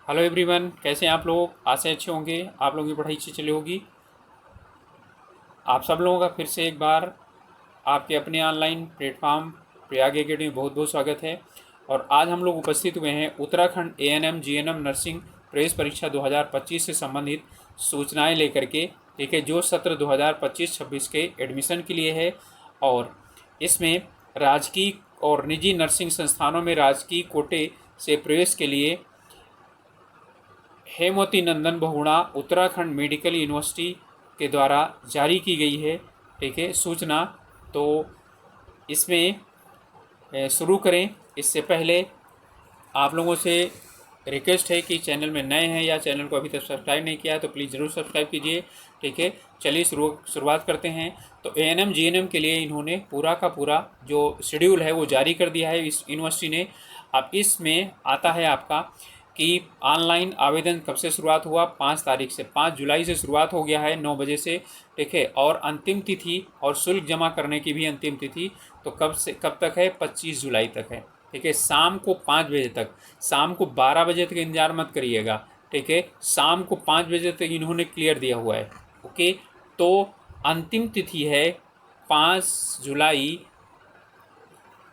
Hello everyone, कैसे हैं आप लोग। आज से अच्छे होंगे, आप लोगों की पढ़ाई अच्छी चली होगी। आप सब लोगों का फिर से एक बार आपके अपने ऑनलाइन प्लेटफॉर्म प्रयाग एकेडमी बहुत बहुत स्वागत है। और आज हम लोग उपस्थित हुए हैं उत्तराखंड एएनएम जीएनएम नर्सिंग प्रवेश परीक्षा 2025 से संबंधित सूचनाएं लेकर के। ठीक है, जो सत्र 2025-26 के एडमिशन के लिए है। और इसमें राजकीय और निजी नर्सिंग संस्थानों में राजकीय कोटे से प्रवेश के लिए हेमवती नंदन बहुगुणा उत्तराखंड मेडिकल यूनिवर्सिटी के द्वारा जारी की गई है। ठीक है, सूचना। तो इसमें शुरू करें इससे पहले आप लोगों से रिक्वेस्ट है कि चैनल में नए हैं या चैनल को अभी तक सब्सक्राइब नहीं किया है तो प्लीज़ ज़रूर सब्सक्राइब कीजिए। ठीक है, चलिए शुरुआत करते हैं। तो एएनएम जीएनएम के लिए इन्होंने पूरा का पूरा जो शेड्यूल है वो जारी कर दिया है इस यूनिवर्सिटी ने। अब इसमें आता है आपका कि ऑनलाइन आवेदन कब से शुरुआत हुआ। 5 तारीख से, 5 जुलाई से शुरुआत हो गया है 9 बजे से। ठीक है, और अंतिम तिथि और शुल्क जमा करने की भी अंतिम तिथि तो कब तक है, 25 जुलाई तक है। ठीक है, शाम को 5 बजे तक, शाम को 12 बजे तक इंतजार मत करिएगा। ठीक है, शाम को 5 बजे तक इन्होंने क्लियर दिया हुआ है। ओके, तो अंतिम तिथि है 5 जुलाई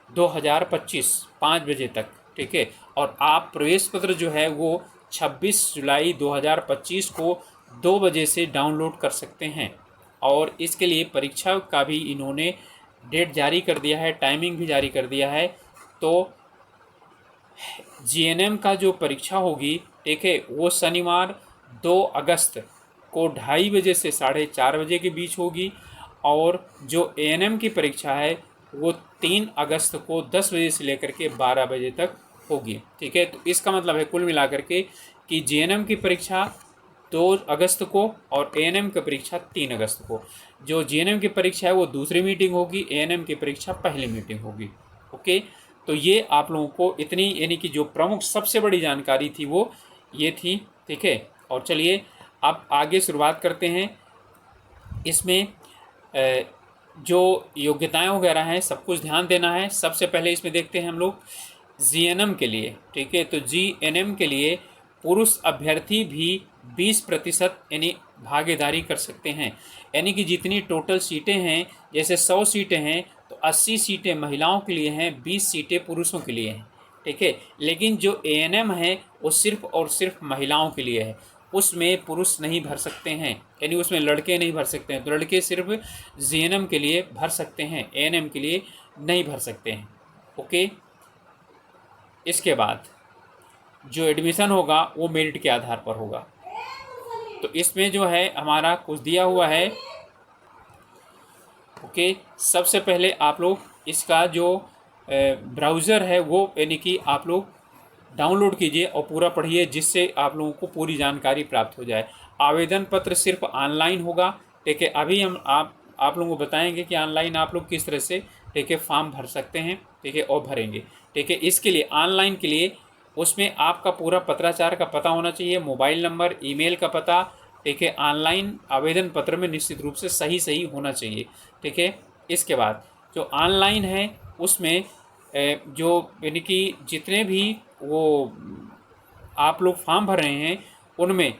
2025, 5 बजे तक। ठीक है, और आप प्रवेश पत्र जो है वो 26 जुलाई 2025 को 2 बजे से डाउनलोड कर सकते हैं। और इसके लिए परीक्षा का भी इन्होंने डेट जारी कर दिया है, टाइमिंग भी जारी कर दिया है। तो जीएनएम का जो परीक्षा होगी, ठीक है, वो शनिवार 2 अगस्त को 2:30 बजे से 4:30 बजे के बीच होगी। और जो एएनएम की परीक्षा है वो 3 अगस्त को 10 बजे से लेकर के 12 बजे तक होगी। ठीक है, तो इसका मतलब है कुल मिलाकर के कि जीएनएम की परीक्षा 2 अगस्त को और एएनएम की परीक्षा 3 अगस्त को। जो जीएनएम की परीक्षा है वो दूसरी मीटिंग होगी, एएनएम की परीक्षा पहली मीटिंग होगी। ओके, तो ये आप लोगों को इतनी, यानी कि जो प्रमुख सबसे बड़ी जानकारी थी वो ये थी। ठीक है, और चलिए अब आगे शुरुआत करते हैं। इसमें जो योग्यताएं वगैरह हैं सब कुछ ध्यान देना है। सबसे पहले इसमें देखते हैं हम लोग जीएनएम के लिए। ठीक है, तो जीएनएम के लिए पुरुष अभ्यर्थी भी 20% यानी भागीदारी कर सकते हैं। यानी कि जितनी टोटल सीटें हैं, जैसे 100 सीटें हैं तो 80 सीटें महिलाओं के लिए हैं, 20 सीटें पुरुषों के लिए हैं। ठीक है, लेकिन जो एएनएम है वो सिर्फ और सिर्फ महिलाओं के लिए है, उसमें पुरुष नहीं भर सकते हैं, यानी उसमें लड़के नहीं भर सकते हैं। तो लड़के सिर्फ जीएनएम के लिए भर सकते हैं, एएनएम के लिए नहीं भर सकते हैं। ओके, इसके बाद जो एडमिशन होगा वो मेरिट के आधार पर होगा। तो इसमें जो है हमारा कुछ दिया हुआ है। ओके, सबसे पहले आप लोग इसका जो ब्राउज़र है वो यानी कि आप लोग डाउनलोड कीजिए और पूरा पढ़िए, जिससे आप लोगों को पूरी जानकारी प्राप्त हो जाए। आवेदन पत्र सिर्फ ऑनलाइन होगा। ठीक है, अभी हम आप लोगों को बताएंगे कि ऑनलाइन आप लोग किस तरह से, ठीक है, फॉर्म भर सकते हैं। ठीक है, और भरेंगे। ठीक है, इसके लिए ऑनलाइन के लिए उसमें आपका पूरा पत्राचार का पता होना चाहिए, मोबाइल नंबर, ईमेल का पता। ठीक है, ऑनलाइन आवेदन पत्र में निश्चित रूप से सही होना चाहिए। ठीक है, इसके बाद जो ऑनलाइन है उसमें जो यानी कि जितने भी वो आप लोग फॉर्म भर रहे हैं उनमें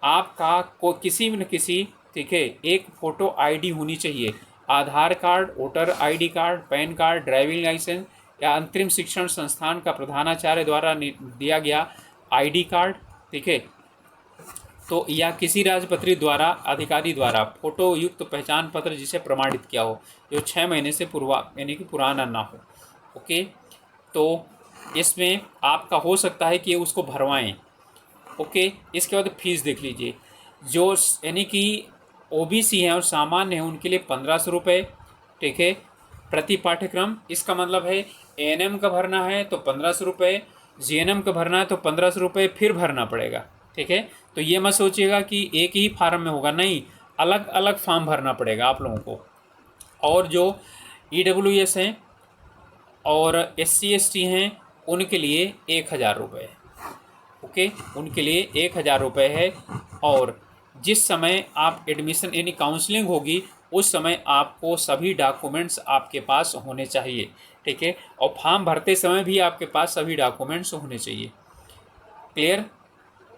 आपका को किसी न किसी, ठीक है, एक फ़ोटो आईडी होनी चाहिए। Aadhaar card, voter ID card, PAN card, driving licence या अंतरिम शिक्षण संस्थान का प्रधानाचार्य द्वारा दिया गया आईडी कार्ड। ठीक है, तो या किसी राजपत्रित द्वारा अधिकारी द्वारा फोटो युक्त पहचान पत्र जिसे प्रमाणित किया हो, जो 6 महीने से पूर्वा यानी कि पुराना ना हो। ओके, तो इसमें आपका हो सकता है कि उसको भरवाएं। ओके, इसके बाद फीस देख लीजिए। जो यानी कि ओबीसी हैं और सामान्य हैं उनके लिए 1500 रुपये। ठीक है, प्रति पाठ्यक्रम। इसका मतलब है एएनएम का भरना है तो 1500 रुपये, जीएनएम का भरना है तो 1500 रुपये फिर भरना पड़ेगा। ठीक है, तो ये मत सोचिएगा कि एक ही फार्म में होगा, नहीं, अलग अलग फॉर्म भरना पड़ेगा आप लोगों को। और जो ईडब्ल्यूएस हैं और एससी एसटी हैं उनके लिए 1000 रुपये। ओके, उनके लिए 1000 रुपये है। और जिस समय आप एडमिशन यानी काउंसलिंग होगी उस समय आपको सभी डॉक्यूमेंट्स आपके पास होने चाहिए। ठीक है, और फॉर्म भरते समय भी आपके पास सभी डॉक्यूमेंट्स होने चाहिए। क्लियर।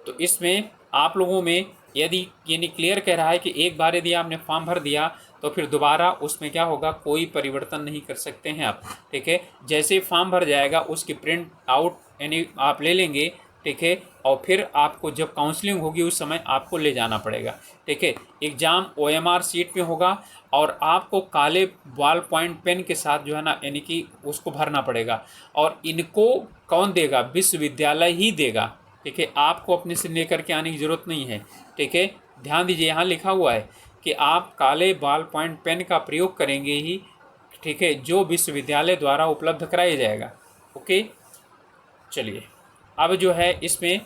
तो इसमें आप लोगों में यदि यानी क्लियर कह रहा है कि एक बार यदि आपने फॉर्म भर दिया तो फिर दोबारा उसमें क्या होगा, कोई परिवर्तन नहीं कर सकते हैं आप। ठीक है, जैसे ही फॉर्म भर जाएगा उसकी प्रिंट आउट यानी आप ले लेंगे। ठीक है, और फिर आपको जब काउंसलिंग होगी उस समय आपको ले जाना पड़ेगा। ठीक है, एग्ज़ाम OMR सीट में होगा और आपको काले बॉल पॉइंट पेन के साथ जो है ना यानी कि उसको भरना पड़ेगा। और इनको कौन देगा, विश्वविद्यालय ही देगा। ठीक है, आपको अपने से लेकर के आने की ज़रूरत नहीं है। ठीक है, ध्यान दीजिए यहाँ लिखा हुआ है कि आप काले बॉल पॉइंट पेन का प्रयोग करेंगे ही। ठीक है, जो विश्वविद्यालय द्वारा उपलब्ध कराया जाएगा। ओके, चलिए अब जो है इसमें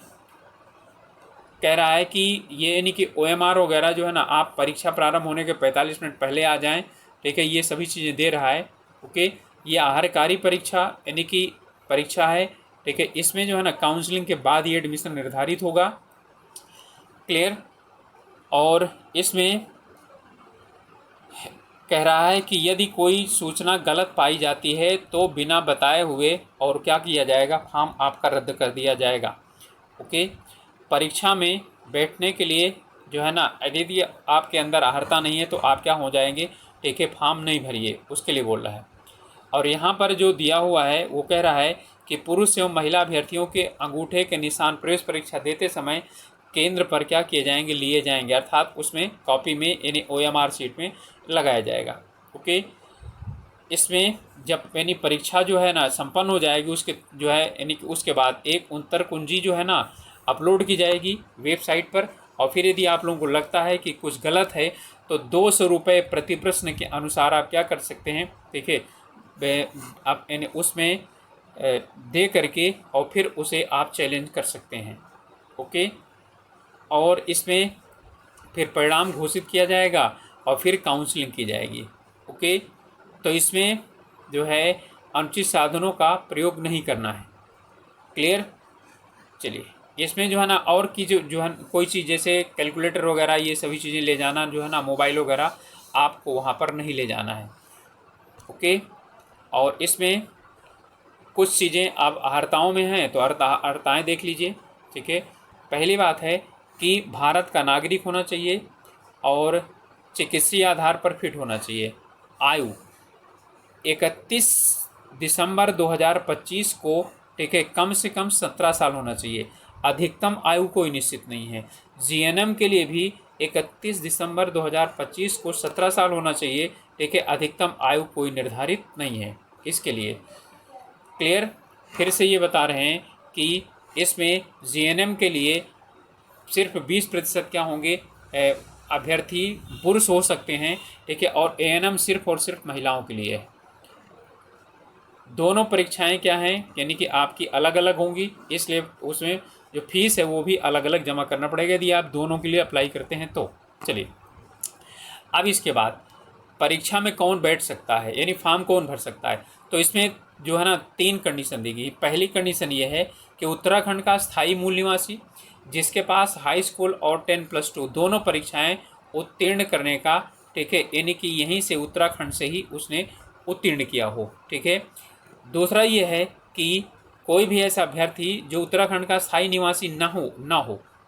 कह रहा है कि ये यानी कि OMR वगैरह जो है ना आप परीक्षा प्रारंभ होने के 45 मिनट पहले आ जाएं। ठीक है, ये सभी चीज़ें दे रहा है। ओके, ये आहारकारी परीक्षा यानी कि परीक्षा है। ठीक है, इसमें जो है ना काउंसलिंग के बाद ये एडमिशन निर्धारित होगा। क्लियर। और इसमें कह रहा है कि यदि कोई सूचना गलत पाई जाती है तो बिना बताए हुए और क्या किया जाएगा, फॉर्म आपका रद्द कर दिया जाएगा। ओके, परीक्षा में बैठने के लिए जो है ना यदि आपके अंदर अर्हता नहीं है तो आप क्या हो जाएंगे, ठीक है, फॉर्म नहीं भरिए, उसके लिए बोल रहा है। और यहाँ पर जो दिया हुआ है वो कह रहा है कि पुरुष एवं महिला अभ्यर्थियों के अंगूठे के निशान प्रवेश परीक्षा देते समय केंद्र पर क्या किए जाएंगे, लिए जाएंगे, अर्थात उसमें कॉपी में यानी OMR सीट में लगाया जाएगा। ओके, इसमें जब यानी परीक्षा जो है ना संपन्न हो जाएगी उसके जो है यानी कि उसके बाद एक उत्तर कुंजी जो है ना अपलोड की जाएगी वेबसाइट पर। और फिर यदि आप लोगों को लगता है कि कुछ गलत है तो 200 रुपये प्रति प्रश्न के अनुसार आप क्या कर सकते हैं, ठीक है, आप यानी उसमें दे करके और फिर उसे आप चैलेंज कर सकते हैं। ओके, और इसमें फिर परिणाम घोषित किया जाएगा और फिर काउंसलिंग की जाएगी। ओके, तो इसमें जो है अनुचित साधनों का प्रयोग नहीं करना है। क्लियर। चलिए, इसमें जो है ना और की जो है कोई चीज़ जैसे कैलकुलेटर वगैरह ये सभी चीज़ें ले जाना जो है ना, मोबाइल वगैरह आपको वहाँ पर नहीं ले जाना है। ओके, और इसमें कुछ चीज़ें अब अर्हताओं में हैं तो अर्हताएँ देख लीजिए। ठीक है, पहली बात है कि भारत का नागरिक होना चाहिए और चिकित्सीय आधार पर फिट होना चाहिए। आयु 31 दिसंबर 2025 को, ठीक है, कम से कम 17 साल होना चाहिए। अधिकतम आयु कोई निश्चित नहीं है। GNM के लिए भी 31 दिसंबर 2025 को 17 साल होना चाहिए। ठीक है, अधिकतम आयु कोई निर्धारित नहीं है इसके लिए। क्लियर। फिर से ये बता रहे हैं कि इसमें GNM के लिए सिर्फ 20% क्या होंगे अभ्यर्थी पुरुष हो सकते हैं। ठीक है, और ANM सिर्फ और सिर्फ महिलाओं के लिए है। दोनों परीक्षाएं क्या हैं यानी कि आपकी अलग अलग होंगी, इसलिए उसमें जो फीस है वो भी अलग अलग जमा करना पड़ेगा यदि आप दोनों के लिए अप्लाई करते हैं तो। चलिए, अब इसके बाद परीक्षा में कौन बैठ सकता है यानी फॉर्म कौन भर सकता है, तो इसमें जो है ना 3 कंडीशन दी गई। पहली कंडीशन ये है कि उत्तराखंड का स्थायी मूल निवासी जिसके पास हाई स्कूल और 10+2 दोनों परीक्षाएं उत्तीर्ण करने का, ठीक है, यानी कि यहीं से उत्तराखंड से ही उसने उत्तीर्ण किया हो। ठीक है, दूसरा ये है कि कोई भी ऐसा अभ्यर्थी जो उत्तराखंड का स्थायी निवासी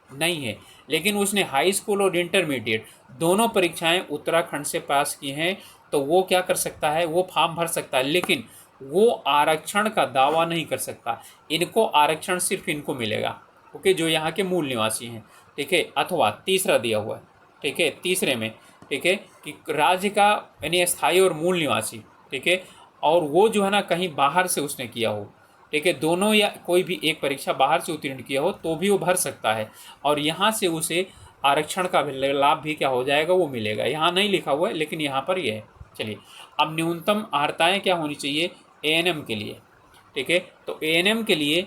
नहीं है, लेकिन उसने हाई स्कूल और इंटरमीडिएट दोनों परीक्षाएं उत्तराखंड से पास की हैं, तो वो क्या कर सकता है, वो फॉर्म भर सकता है, लेकिन वो आरक्षण का दावा नहीं कर सकता। इनको आरक्षण सिर्फ इनको मिलेगा, ओके, जो यहाँ के मूल निवासी हैं। ठीक है, अथवा तीसरा दिया हुआ है, ठीक है, तीसरे में, ठीक है, कि राज्य का यानी स्थायी और मूल निवासी, ठीक है, और वो जो है ना कहीं बाहर से उसने किया हो, ठीक है, दोनों या कोई भी एक परीक्षा बाहर से उत्तीर्ण किया हो तो भी वो भर सकता है और यहाँ से उसे आरक्षण का लाभ भी क्या हो जाएगा, वो मिलेगा। यहाँ नहीं लिखा हुआ है लेकिन यहाँ पर ये है। चलिए, अब न्यूनतम अर्हताएँ क्या होनी चाहिए ANM के लिए। ठीक है, तो ANM के लिए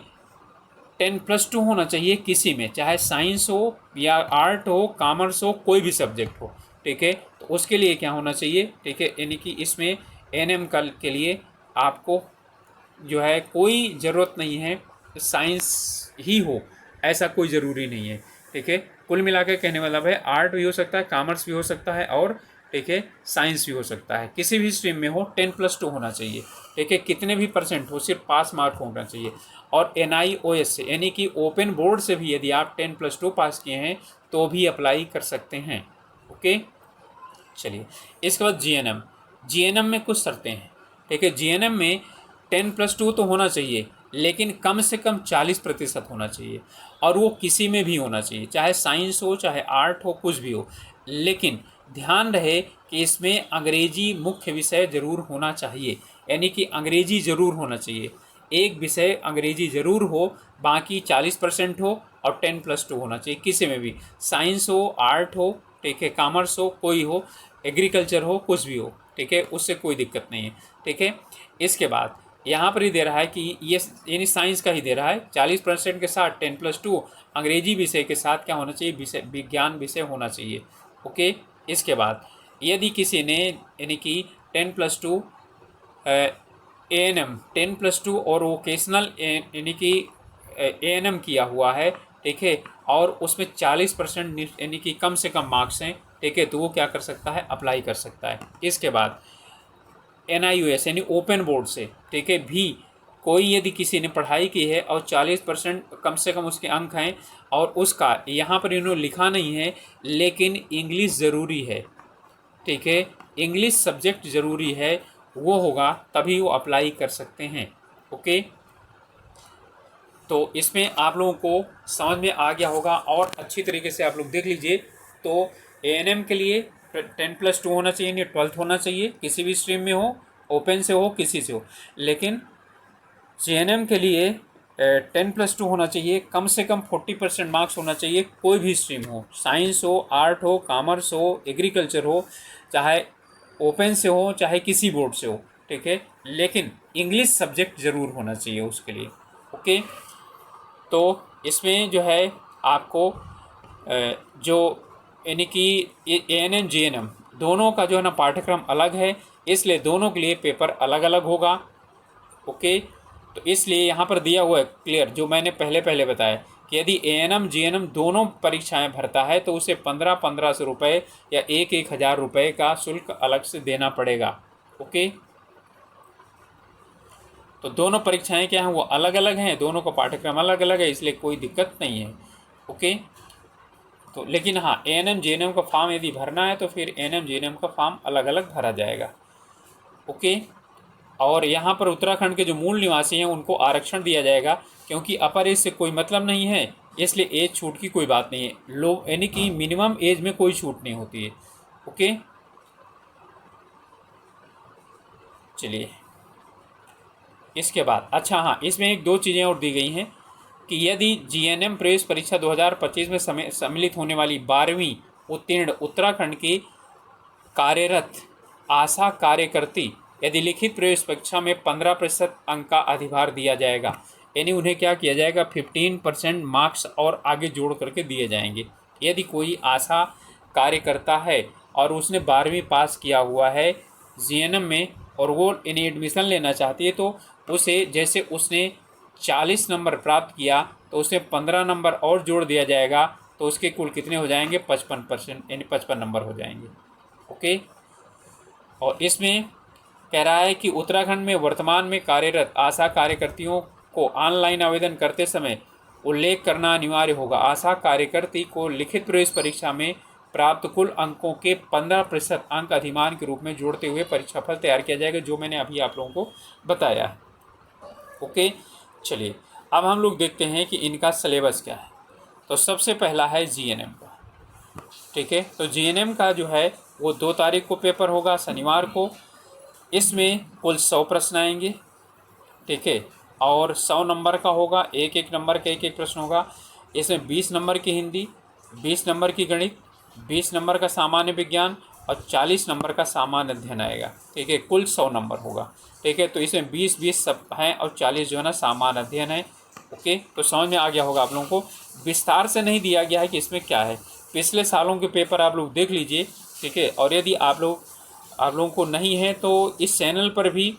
10+2 होना चाहिए किसी में, चाहे साइंस हो या आर्ट हो, कॉमर्स हो, कोई भी सब्जेक्ट हो। ठीक है, तो उसके लिए क्या होना चाहिए, ठीक है, यानी कि इसमें ANM के लिए आपको जो है कोई ज़रूरत नहीं है साइंस ही हो, ऐसा कोई ज़रूरी नहीं है। ठीक है, कुल मिला के कहने वाला है आर्ट भी हो सकता है, कॉमर्स भी हो सकता है और ठीक है, साइंस भी हो सकता है, किसी भी स्ट्रीम में हो 10+2 होना चाहिए, ठीक है, कितने भी परसेंट हो, सिर्फ पास मार्क होना चाहिए। और NIOS से यानी कि ओपन बोर्ड से भी यदि आप 10+2 पास किए हैं तो भी अप्लाई कर सकते हैं। ओके, चलिए इसके बाद GNM में कुछ शर्तें हैं, ठीक है। GNM में 10+2 तो होना चाहिए, लेकिन कम से कम 40% होना चाहिए, और वो किसी में भी होना चाहिए, चाहे साइंस हो चाहे आर्ट हो, कुछ भी हो। लेकिन ध्यान रहे कि इसमें अंग्रेजी मुख्य विषय जरूर होना चाहिए, यानी कि अंग्रेजी ज़रूर होना चाहिए, एक विषय अंग्रेजी ज़रूर हो, बाकी 40% हो, और 10+2 होना चाहिए किसी में भी, साइंस हो, आर्ट हो, ठीक है, कॉमर्स हो, कोई हो, एग्रीकल्चर हो, कुछ भी हो, ठीक है, उससे कोई दिक्कत नहीं है, ठीक है। इसके बाद यहाँ पर ही दे रहा है कि ये यानी साइंस का ही दे रहा है, 40% के साथ 10+2 अंग्रेजी विषय के साथ क्या होना चाहिए, विषय विज्ञान विषय होना चाहिए। ओके, इसके बाद यदि किसी ने यानी कि 10+2 ANM 10+2 और वोकेशनल यानी कि ANM किया हुआ है, ठीक है, और उसमें 40% यानी कि कम से कम मार्क्स हैं, ठीक है, तो वो क्या कर सकता है, अप्लाई कर सकता है। इसके बाद NIOS यानी ओपन बोर्ड से, ठीक है, भी कोई यदि किसी ने पढ़ाई की है और 40% कम से कम उसके अंक हैं, और उसका यहाँ पर इन्होंने लिखा नहीं है, लेकिन इंग्लिश ज़रूरी है, ठीक है, इंग्लिश सब्जेक्ट ज़रूरी है, वो होगा तभी वो अप्लाई कर सकते हैं। ओके, तो इसमें आप लोगों को समझ में आ गया होगा, और अच्छी तरीके से आप लोग देख लीजिए। तो ANM के लिए 10+2 होना चाहिए, नहीं 12th होना चाहिए, किसी भी स्ट्रीम में हो, ओपन से हो, किसी से हो। लेकिन GNM के लिए 10+2 होना चाहिए, कम से कम 40% मार्क्स होना चाहिए, कोई भी स्ट्रीम हो, साइंस हो, आर्ट हो, कॉमर्स हो, एग्रीकल्चर हो, चाहे ओपन से हो चाहे किसी बोर्ड से हो, ठीक है, लेकिन इंग्लिश सब्जेक्ट ज़रूर होना चाहिए उसके लिए। ओके, तो इसमें जो है आपको जो यानी कि ANM GNM दोनों का जो है ना पाठ्यक्रम अलग है, इसलिए दोनों के लिए पेपर अलग अलग होगा। ओके, तो इसलिए यहाँ पर दिया हुआ है क्लियर, जो मैंने पहले बताया कि यदि ANM GNM दोनों परीक्षाएं भरता है तो उसे 1500 रुपये या 1,000 रुपये का शुल्क अलग से देना पड़ेगा। ओके, तो दोनों परीक्षाएं क्या हैं, वो अलग अलग हैं, दोनों का पाठ्यक्रम अलग अलग है, इसलिए कोई दिक्कत नहीं है। ओके, तो लेकिन हाँ, ANM GNM का फॉर्म यदि भरना है तो फिर ANM GNM का फॉर्म अलग अलग भरा जाएगा। ओके, और यहाँ पर उत्तराखंड के जो मूल निवासी हैं उनको आरक्षण दिया जाएगा, क्योंकि अपर एज से कोई मतलब नहीं है, इसलिए एज छूट की कोई बात नहीं है, लोग यानी कि मिनिमम एज में कोई छूट नहीं होती है। ओके, चलिए इसके बाद अच्छा हाँ, इसमें एक दो चीज़ें और दी गई हैं कि यदि GNM प्रवेश परीक्षा 2025 में सम्मिलित होने वाली 12वीं उत्तीर्ण उत्तराखंड की कार्यरत आशा कार्यकर्ती यदि लिखित प्रवेश परीक्षा में 15% अंक का अधिभार दिया जाएगा, यानी उन्हें क्या किया जाएगा, 15% मार्क्स और आगे जोड़ करके दिए जाएंगे। यदि कोई आशा कार्यकर्ता है और उसने 12वीं पास किया हुआ है GNM में और वो इन्हें एडमिशन लेना चाहती है, तो उसे जैसे उसने 40 नंबर प्राप्त किया तो उसे 15 नंबर और जोड़ दिया जाएगा, तो उसके कुल कितने हो जाएंगे, 55%, यानी 55 नंबर हो जाएंगे। ओके, और इसमें कह रहा है कि उत्तराखंड में वर्तमान में कार्यरत आशा कार्यकर्तियों को ऑनलाइन आवेदन करते समय उल्लेख करना अनिवार्य होगा। आशा कार्यकर्ती को लिखित प्रवेश परीक्षा में प्राप्त कुल अंकों के 15% अंक अधिमान के रूप में जोड़ते हुए परीक्षाफल तैयार किया जाएगा, जो मैंने अभी आप लोगों को बताया है। ओके, चलिए अब हम लोग देखते हैं कि इनका सिलेबस क्या है। तो सबसे पहला है GNM का, ठीक है, तो GNM का जो है वो 2 तारीख को पेपर होगा, शनिवार को। इसमें कुल 100 प्रश्न आएंगे, ठीक है, और 100 नंबर का होगा, एक एक नंबर का एक एक प्रश्न होगा। इसमें 20 नंबर की हिंदी, 20 नंबर की गणित, 20 नंबर का सामान्य विज्ञान और 40 नंबर का सामान्य अध्ययन आएगा, ठीक है, कुल 100 नंबर होगा, ठीक है। तो इसमें 20-20 सब हैं और 40 जो है ना सामान्य अध्ययन है। ओके, तो समझ में आ गया होगा आप लोगों को। विस्तार से नहीं दिया गया है कि इसमें क्या है, पिछले सालों के पेपर आप लोग देख लीजिए, ठीक है, और यदि आप लोगों को नहीं है तो इस चैनल पर भी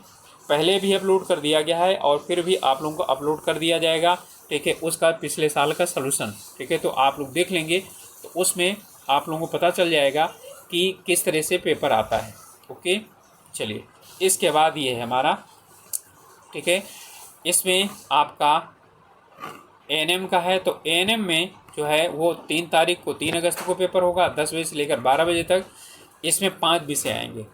पहले भी अपलोड कर दिया गया है और फिर भी आप लोगों को अपलोड कर दिया जाएगा, ठीक है, उसका पिछले साल का सलूशन, ठीक है, तो आप लोग देख लेंगे तो उसमें आप लोगों को पता चल जाएगा कि किस तरह से पेपर आता है। ओके, चलिए इसके बाद ये है हमारा, ठीक है, इसमें आपका एएनएम का है। तो एएनएम में जो है वो 3 तारीख को 3 अगस्त को पेपर होगा 10 बजे से लेकर 12 बजे तक। इसमें 5 विषय आएंगे,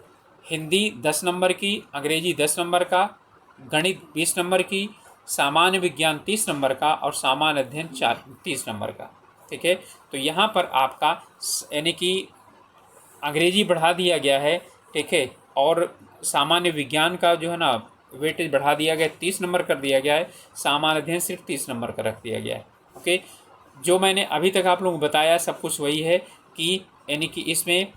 हिंदी 10 नंबर की, अंग्रेजी 10 नंबर का, गणित 20 नंबर की, सामान्य विज्ञान 30 नंबर का और सामान्य अध्ययन 30 नंबर का। ठीक है, तो यहाँ पर आपका यानी कि अंग्रेजी बढ़ा दिया गया है, ठीक है, और सामान्य विज्ञान का जो है ना वेटेज बढ़ा दिया गया, 30 नंबर कर दिया गया है, सामान्य अध्ययन सिर्फ 30 नंबर का रख दिया गया है। ओके, जो मैंने अभी तक आप लोगों को बताया सब कुछ वही है कि यानी कि इसमें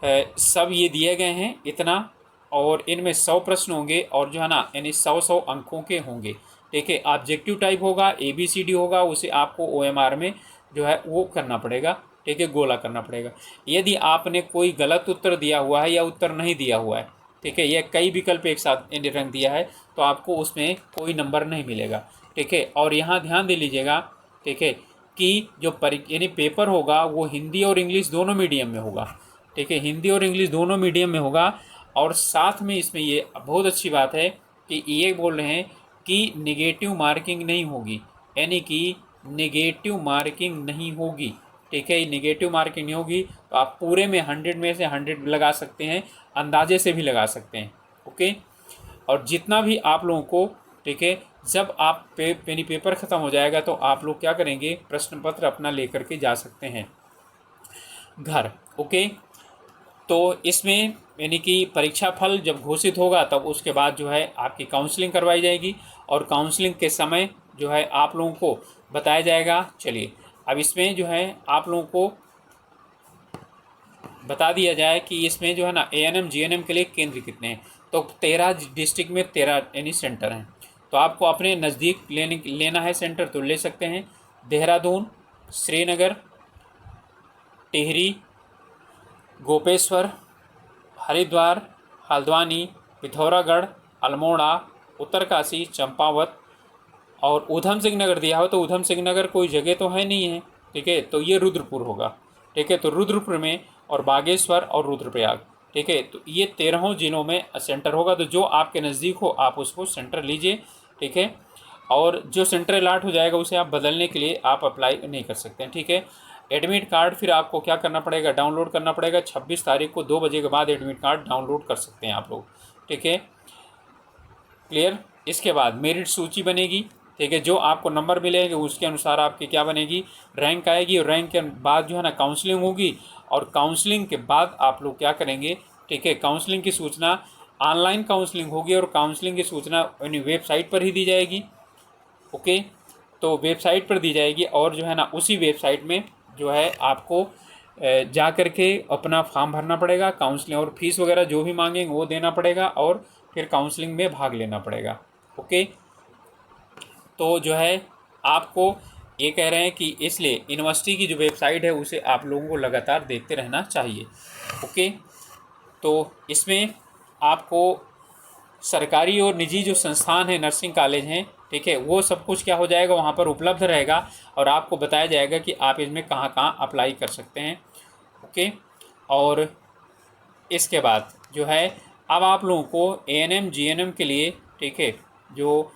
सब ये दिए गए हैं इतना, और इनमें 100 प्रश्न होंगे और जो है ना यानी 100 अंकों के होंगे। ठीक है, ऑब्जेक्टिव टाइप होगा, ABCD होगा, उसे आपको OMR में जो है वो करना पड़ेगा। ठीक है, गोला करना पड़ेगा। यदि आपने कोई गलत उत्तर दिया हुआ है या उत्तर नहीं दिया हुआ है, ठीक है, यह कई विकल्प एक साथ रंग दिया है, तो आपको उसमें कोई नंबर नहीं मिलेगा। ठीक है, और यहाँ ध्यान दे लीजिएगा, ठीक है, कि जो यानी पेपर होगा वो हिंदी और इंग्लिश दोनों मीडियम में होगा। ठीक है, हिंदी और इंग्लिश दोनों मीडियम में होगा। और साथ में इसमें ये बहुत अच्छी बात है कि ये बोल रहे हैं कि नेगेटिव मार्किंग नहीं होगी, यानी कि नेगेटिव मार्किंग नहीं होगी। ठीक है, नेगेटिव मार्किंग नहीं होगी, तो आप पूरे में 100 में से 100 लगा सकते हैं, अंदाजे से भी लगा सकते हैं। ओके, और जितना भी आप लोगों को, ठीक है, जब आप पेपर ख़त्म हो जाएगा तो आप लोग क्या करेंगे, प्रश्न पत्र अपना लेकर के जा सकते हैं घर। ओके, तो इसमें यानी कि परीक्षा फल जब घोषित होगा तब उसके बाद जो है आपकी काउंसलिंग करवाई जाएगी, और काउंसलिंग के समय जो है आप लोगों को बताया जाएगा। चलिए अब इसमें जो है आप लोगों को बता दिया जाए कि इसमें जो है ना ANM GNM के लिए केंद्र कितने हैं। तो 13 डिस्ट्रिक्ट में 13 यानी सेंटर हैं। तो आपको अपने नज़दीक लेना है सेंटर तो ले सकते हैं। देहरादून, श्रीनगर, टिहरी, गोपेश्वर, हरिद्वार, हल्द्वानी, पिथौरागढ़, अल्मोड़ा, उत्तरकाशी, चंपावत और ऊधम सिंह नगर दिया हो तो ऊधम सिंह नगर कोई जगह तो है नहीं है। ठीक है, तो ये रुद्रपुर होगा। ठीक है, तो रुद्रपुर में और बागेश्वर और रुद्रप्रयाग। ठीक है, तो ये 13 जिलों में सेंटर होगा। तो जो आपके नज़दीक हो आप उसको सेंटर लीजिए। ठीक है, और जो सेंटर अलॉट हो जाएगा उसे आप बदलने के लिए आप अप्लाई नहीं कर सकते हैं। ठीक है, एडमिट कार्ड फिर आपको क्या करना पड़ेगा, डाउनलोड करना पड़ेगा। 26 तारीख को 2 बजे के बाद एडमिट कार्ड डाउनलोड कर सकते हैं आप लोग। ठीक है, क्लियर। इसके बाद मेरिट सूची बनेगी। ठीक है, जो आपको नंबर मिलेंगे उसके अनुसार आपकी क्या बनेगी, रैंक आएगी। और रैंक के बाद जो है ना काउंसलिंग होगी, और काउंसलिंग के बाद आप लोग क्या करेंगे, ठीक है, काउंसलिंग की सूचना ऑनलाइन काउंसलिंग होगी, और काउंसलिंग की सूचना यानी वेबसाइट पर ही दी जाएगी। ओके, तो वेबसाइट पर दी जाएगी, और जो है ना उसी वेबसाइट में जो है आपको जा कर के अपना फॉर्म भरना पड़ेगा, काउंसलिंग और फीस वगैरह जो भी मांगेंगे वो देना पड़ेगा, और फिर काउंसलिंग में भाग लेना पड़ेगा। ओके, तो जो है आपको ये कह रहे हैं कि इसलिए यूनिवर्सिटी की जो वेबसाइट है उसे आप लोगों को लगातार देखते रहना चाहिए। ओके, तो इसमें आपको सरकारी और निजी जो संस्थान हैं, नर्सिंग कॉलेज हैं, ठीक है, वो सब कुछ क्या हो जाएगा वहाँ पर उपलब्ध रहेगा, और आपको बताया जाएगा कि आप इसमें कहाँ कहाँ अप्लाई कर सकते हैं। ओके, और इसके बाद जो है अब आप लोगों को ANM GNM के लिए, ठीक है, जो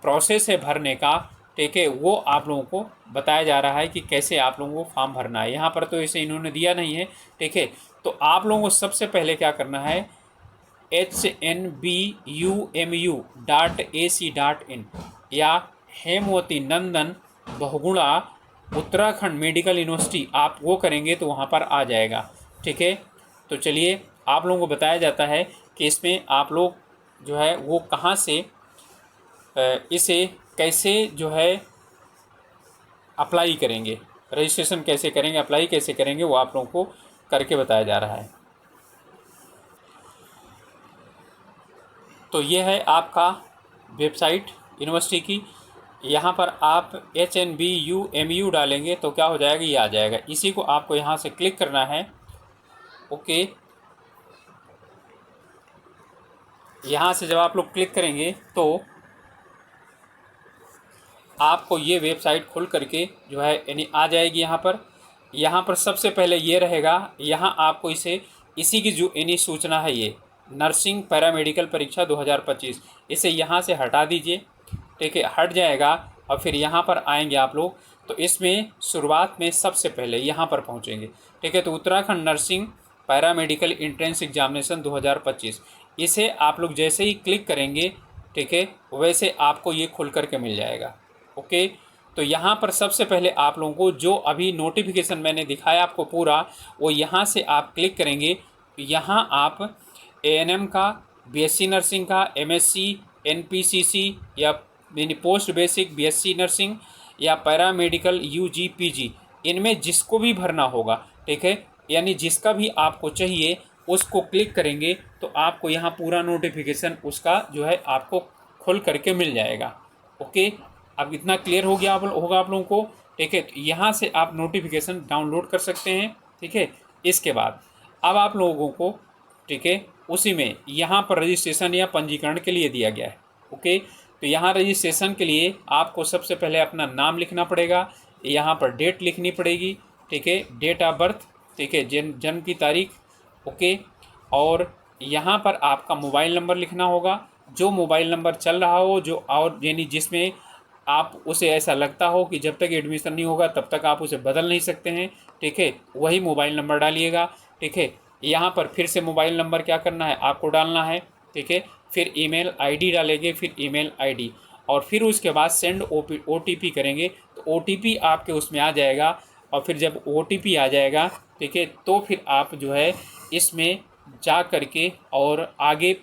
प्रोसेस है भरने का, ठीक है, वो आप लोगों को बताया जा रहा है कि कैसे आप लोगों को फॉर्म भरना है। यहाँ पर तो इसे इन्होंने दिया नहीं है। ठीक है, तो आप लोगों को सबसे पहले क्या करना है, HNBUMU.AC.in या हेमवती नंदन बहुगुणा उत्तराखंड मेडिकल यूनिवर्सिटी, आप वो करेंगे तो वहाँ पर आ जाएगा। ठीक है, तो चलिए आप लोगों को बताया जाता है कि इसमें आप लोग जो है वो कहाँ से इसे कैसे जो है अप्लाई करेंगे, रजिस्ट्रेशन कैसे करेंगे, अप्लाई कैसे करेंगे, वो आप लोगों को करके बताया जा रहा है। तो ये है आपका वेबसाइट यूनिवर्सिटी की। यहाँ पर आप HNBUMU डालेंगे तो क्या हो जाएगा, ये आ जाएगा। इसी को आपको यहाँ से क्लिक करना है। ओके, यहाँ से जब आप लोग क्लिक करेंगे तो आपको ये वेबसाइट खुल करके जो है यानी आ जाएगी यहाँ पर। यहाँ पर सबसे पहले ये रहेगा, यहाँ आपको इसी की जो यानी सूचना है, ये नर्सिंग पैरामेडिकल परीक्षा 2025, इसे यहाँ से हटा दीजिए। ठीक है, हट जाएगा और फिर यहाँ पर आएंगे आप लोग, तो इसमें शुरुआत में सबसे पहले यहाँ पर पहुँचेंगे। ठीक है, तो Uttarakhand nursing paramedical entrance examination 2025, इसे आप लोग जैसे ही क्लिक करेंगे, ठीक है, वैसे आपको ये खुल करके मिल जाएगा। ओके, तो यहाँ पर सबसे पहले आप लोगों को जो अभी नोटिफिकेशन मैंने दिखाया आपको पूरा, वो यहाँ से आप क्लिक करेंगे। यहाँ आप एएनएम का, बीएससी नर्सिंग का, एमएससी, एनपीसीसी या पोस्ट बेसिक बीएससी नर्सिंग या पैरामेडिकल यूजी पीजी, इनमें जिसको भी भरना होगा, ठीक है, यानी जिसका भी आपको चाहिए उसको क्लिक करेंगे तो आपको यहाँ पूरा नोटिफिकेशन उसका जो है आपको खुल करके मिल जाएगा। ओके, अब इतना क्लियर हो गया होगा आप लोगों को। ठीक है, तो यहाँ से आप नोटिफिकेशन डाउनलोड कर सकते हैं। ठीक है, इसके बाद अब आप लोगों को, ठीक है, उसी में यहाँ पर रजिस्ट्रेशन या पंजीकरण के लिए दिया गया है। ओके, तो यहाँ रजिस्ट्रेशन के लिए आपको सबसे पहले अपना नाम लिखना पड़ेगा, यहाँ पर डेट लिखनी पड़ेगी। ठीक है, डेट ऑफ बर्थ, ठीक है, जन्म की तारीख। ओके, और यहाँ पर आपका मोबाइल नंबर लिखना होगा, जो मोबाइल नंबर चल रहा हो, जो और यानी जिसमें आप उसे ऐसा लगता हो कि जब तक एडमिशन नहीं होगा तब तक आप उसे बदल नहीं सकते हैं। ठीक है, वही मोबाइल नंबर डालिएगा। ठीक है, यहाँ पर फिर से मोबाइल नंबर क्या करना है, आपको डालना है। ठीक है, फिर ईमेल आईडी डालेंगे, फिर ईमेल आईडी, और फिर उसके बाद सेंड ओटीपी करेंगे, तो ओटीपी आपके उसमें आ जाएगा। और फिर जब ओटीपी आ जाएगा, ठीक है, तो फिर आप जो है इसमें जा करके और आगे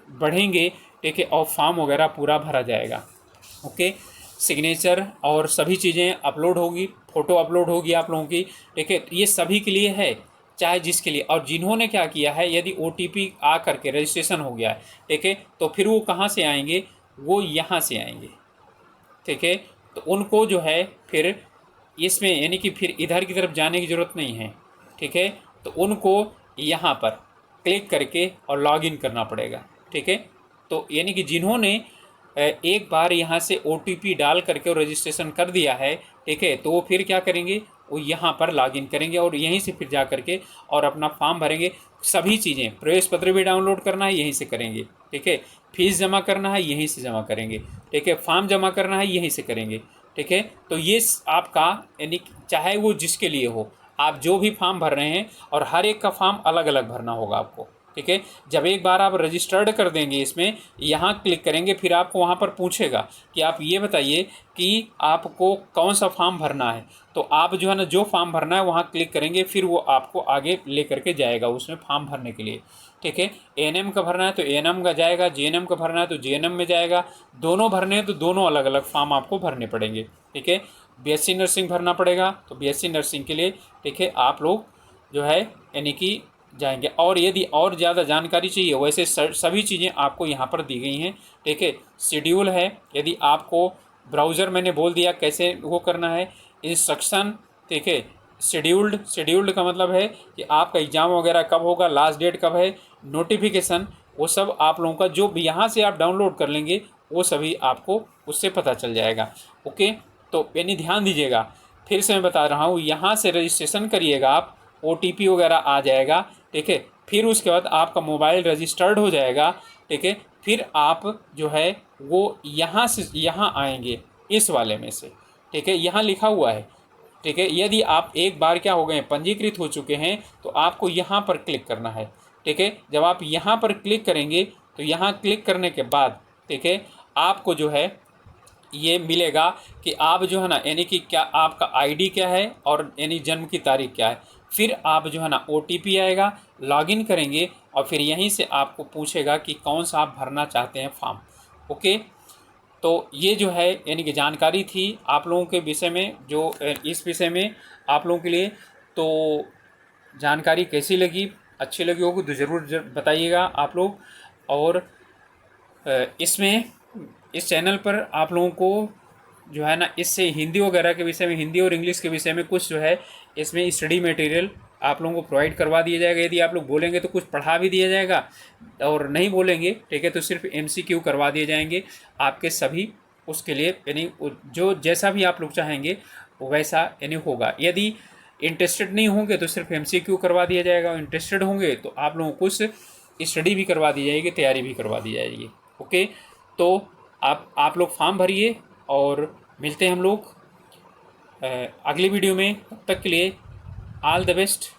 बढ़ेंगे। ठीक है, और फॉर्म वगैरह पूरा भरा जाएगा। ओके, सिग्नेचर और सभी चीज़ें अपलोड होगी, फ़ोटो अपलोड होगी आप लोगों की। ठीक है, ये सभी के लिए है, चाहे जिसके लिए। और जिन्होंने क्या किया है, यदि ओटीपी आ करके रजिस्ट्रेशन हो गया है, ठीक है, तो फिर वो कहाँ से आएंगे, वो यहाँ से आएंगे। ठीक है, तो उनको जो है फिर इसमें यानी कि फिर इधर की तरफ जाने की ज़रूरत नहीं है। ठीक है, तो उनको यहाँ पर क्लिक करके और लॉगिन करना पड़ेगा। ठीक है, तो यानी कि जिन्होंने एक बार यहाँ से ओटीपी डाल करके और रजिस्ट्रेशन कर दिया है, ठीक है, तो वो फिर क्या करेंगे, वो यहाँ पर लॉगिन करेंगे और यहीं से फिर जा करके और अपना फॉर्म भरेंगे। सभी चीज़ें, प्रवेश पत्र भी डाउनलोड करना है यहीं से करेंगे। ठीक है, फीस जमा करना है यहीं से जमा करेंगे। ठीक है, फॉर्म जमा करना है यहीं से करेंगे। ठीक है, तो ये आपका यानी चाहे वो जिसके लिए हो, आप जो भी फॉर्म भर रहे हैं, और हर एक का फॉर्म अलग अलग भरना होगा आपको। ठीक है, जब एक बार आप रजिस्टर्ड कर देंगे, इसमें यहाँ क्लिक करेंगे, फिर आपको वहाँ पर पूछेगा कि आप ये बताइए कि आपको कौन सा फॉर्म भरना है। तो आप जो है ना, जो फॉर्म भरना है वहाँ क्लिक करेंगे, फिर वो आपको आगे ले करके जाएगा उसमें फॉर्म भरने के लिए। ठीक है, एएनएम का भरना है तो एएनएम का जाएगा, जीएनएम का भरना है तो जीएनएम में जाएगा, दोनों भरने हैं तो दोनों अलग अलग फॉर्म आपको भरने पड़ेंगे। ठीक है, बीएससी नर्सिंग भरना पड़ेगा तो बीएससी नर्सिंग के लिए, ठीक है, आप लोग जो है यानी कि जाएंगे। और यदि और ज़्यादा जानकारी चाहिए, वैसे सभी चीज़ें आपको यहाँ पर दी गई हैं। ठीक है, शेड्यूल है, यदि आपको ब्राउज़र मैंने बोल दिया कैसे वो करना है, इंस्ट्रक्शन। ठीक है, शेड्यूल्ड का मतलब है कि आपका एग्ज़ाम वगैरह कब होगा, लास्ट डेट कब है, नोटिफिकेशन, वो सब आप लोगों का जो भी यहाँ से आप डाउनलोड कर लेंगे वो सभी आपको उससे पता चल जाएगा। ओके, तो यानी ध्यान दीजिएगा, फिर से मैं बता रहा हूँ, यहाँ से रजिस्ट्रेशन करिएगा आप, ओटीपी वगैरह आ जाएगा। ठीक है, फिर उसके बाद आपका मोबाइल रजिस्टर्ड हो जाएगा। ठीक है, फिर आप जो है वो यहाँ से यहाँ आएंगे, इस वाले में से। ठीक है, यहाँ लिखा हुआ है। ठीक है, यदि आप एक बार क्या हो गए, पंजीकृत हो चुके हैं, तो आपको यहाँ पर क्लिक करना है। ठीक है, जब आप यहाँ पर क्लिक करेंगे तो यहाँ क्लिक करने के बाद, ठीक है, आपको जो है ये मिलेगा कि आप जो है ना, यानी कि क्या आपका आईडी क्या है और यानी जन्म की तारीख क्या है। फिर आप जो है ना ओटीपी आएगा, लॉगिन करेंगे और फिर यहीं से आपको पूछेगा कि कौन सा आप भरना चाहते हैं फॉर्म। ओके, तो ये जो है यानी कि जानकारी थी आप लोगों के विषय में, जो इस विषय में आप लोगों के लिए। तो जानकारी कैसी लगी, अच्छी लगी होगी तो ज़रूर बताइएगा आप लोग। और इसमें इस चैनल पर आप लोगों को जो है ना, इससे हिंदी वगैरह के विषय में, हिंदी और इंग्लिश के विषय में कुछ जो है इसमें स्टडी मटेरियल आप लोगों को प्रोवाइड करवा दिया जाएगा। यदि आप लोग बोलेंगे तो कुछ पढ़ा भी दिया जाएगा, और नहीं बोलेंगे, ठीक है, तो सिर्फ एमसीक्यू करवा दिए जाएंगे आपके सभी। उसके लिए यानी जो जैसा भी आप लोग चाहेंगे वैसा यानी होगा। यदि इंटरेस्टेड नहीं होंगे तो सिर्फ MCQ करवा दिया जाएगा, इंटरेस्टेड होंगे तो आप लोगों को कुछ स्टडी भी करवा दी जाएगी, तैयारी भी करवा दी जाएगी। ओके, तो आप लोग फॉर्म भरिए और मिलते हैं हम लोग अगली वीडियो में। तब तक के लिए ऑल द बेस्ट।